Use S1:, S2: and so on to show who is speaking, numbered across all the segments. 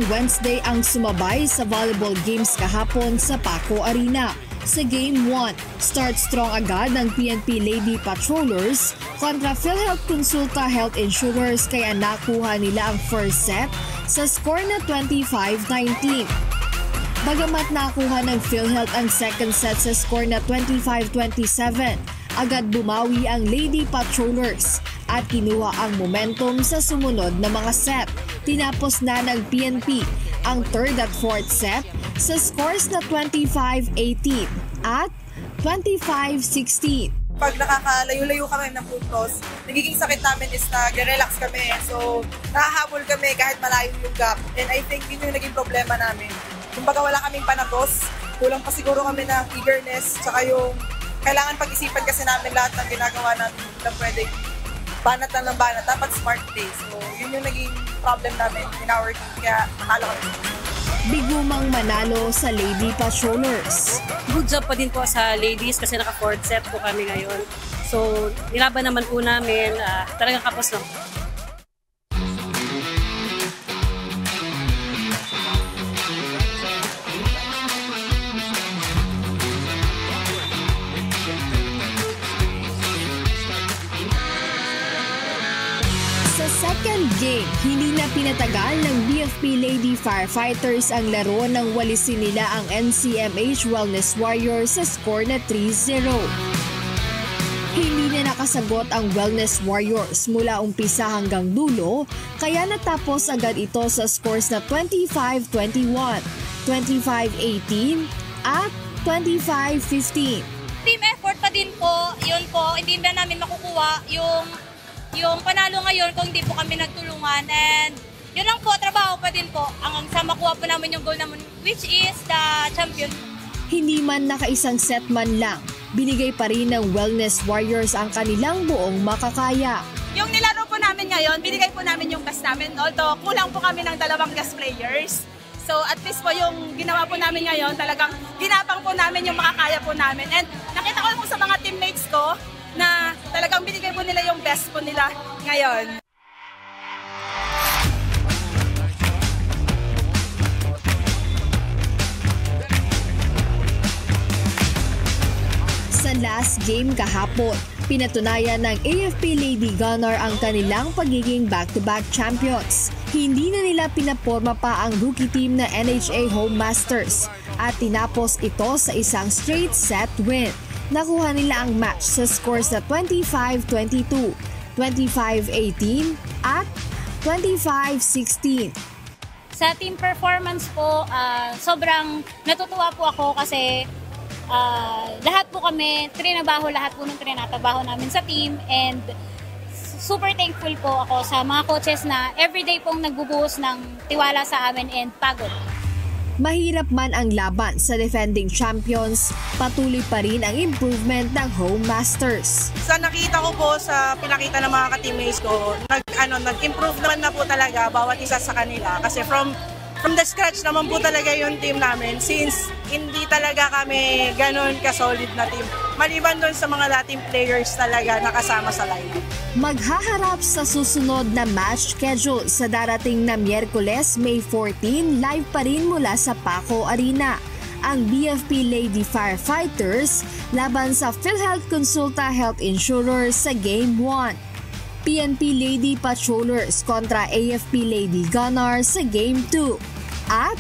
S1: Wednesday ang sumabay sa volleyball games kahapon sa Paco Arena. Sa Game 1, start strong agad ng PNP Lady Patrollers kontra PhilHealth Consulta Health Insurers kaya nakuha nila ang first set sa score na 25-19. Bagamat nakuha ng PhilHealth ang second set sa score na 25-27, agad bumawi ang Lady Patrollers at kinuha ang momentum sa sumunod na mga set. Tinapos na ng PNP ang third at fourth set sa scores na 25-18 at 25-16.
S2: Pag nakakalayo-layo kami ng puntos, nagiging sakit namin is nag-relax kami. So, nakahabol kami kahit malayo yung gap. And I think yun yung naging problema namin. Kumbaga wala kaming panatos, kulang pa siguro kami ng eagerness, tsaka yung kailangan pag-isipan kasi namin lahat ng ginagawa namin. Hindi pwedeng banat lang ng banat, dapat smart play. So, yun yung naging problem namin in our team, kaya nakalo kami.
S1: Bigumang manalo sa Lady Patrollers.
S3: Good job pa din po sa ladies kasi naka-fourth set po kami ngayon. So, nilaban naman po namin, talagang kapos lang.
S1: Sa second game, hindi na pinatagal ng BFP Lady Firefighters ang laro nang walisin nila ang NCMH Wellness Warriors sa score na 3-0. Hindi na nakasagot ang Wellness Warriors mula umpisa hanggang dulo, kaya natapos agad ito sa scores na 25-21, 25-18 at 25-15.
S4: Team effort pa din po, yun po, hindi na namin makukuha yung panalo ngayon kung hindi po kami nagtulungan, and yun lang po, trabaho pa din po hanggang sa makuha po namin yung goal namin, which is the champion.
S1: Hindi man nakaisang set man lang, binigay pa rin ng Wellness Warriors ang kanilang buong makakaya.
S5: Yung nilaro po namin ngayon, binigay po namin yung best namin, although kulang po kami ng 2 guest players. So at least po yung ginawa po namin ngayon, talagang ginapang po namin yung makakaya po namin. And nakita ko po sa mga teammates ko na talagang binigay po nila yung best po nila ngayon.
S1: Sa last game kahapon, pinatunayan ng AFP Lady Gunner ang kanilang pagiging back-to-back champions. Hindi na nila pinaporma pa ang rookie team na NHA Home Masters at tinapos ito sa isang straight set win. Nakuha nila ang match sa scores na 25-22, 25-18 at 25-16.
S4: Sa team performance po, sobrang natutuwa po ako kasi lahat po kami, lahat po ng trinatabaho namin sa team, and super thankful po ako sa mga coaches na everyday pong nagbubuhos ng tiwala sa amin and pagod.
S1: Mahirap man ang laban sa defending champions, patuloy pa rin ang improvement ng Home Masters.
S2: Sa nakita ko po sa pinakita ng mga ka-teammates ko, nag-improve naman na po talaga bawat isa sa kanila. Kasi from the scratch naman po talaga yung team namin, since hindi talaga kami ganun ka-solid na team. Maliban doon sa mga dating players talaga nakasama sa lineup.
S1: Maghaharap sa susunod na match schedule sa darating na Miyerkules, May 14, live pa rin mula sa Paco Arena. Ang BFP Lady Firefighters laban sa PhilHealth Consulta Health Insurers sa Game 1. PNP Lady Patrollers kontra AFP Lady Gunners sa Game 2. At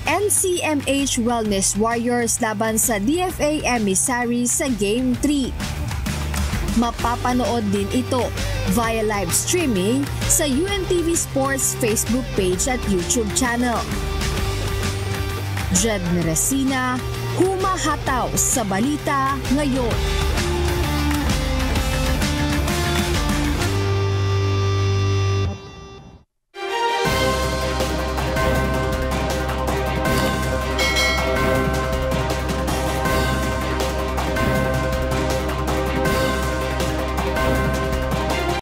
S1: NCMH Wellness Warriors laban sa DFA Emissaries sa Game 3. Mapapanood din ito via live streaming sa UNTV Sports Facebook page at YouTube channel. Jed Meresina, humahataw sa balita ngayon.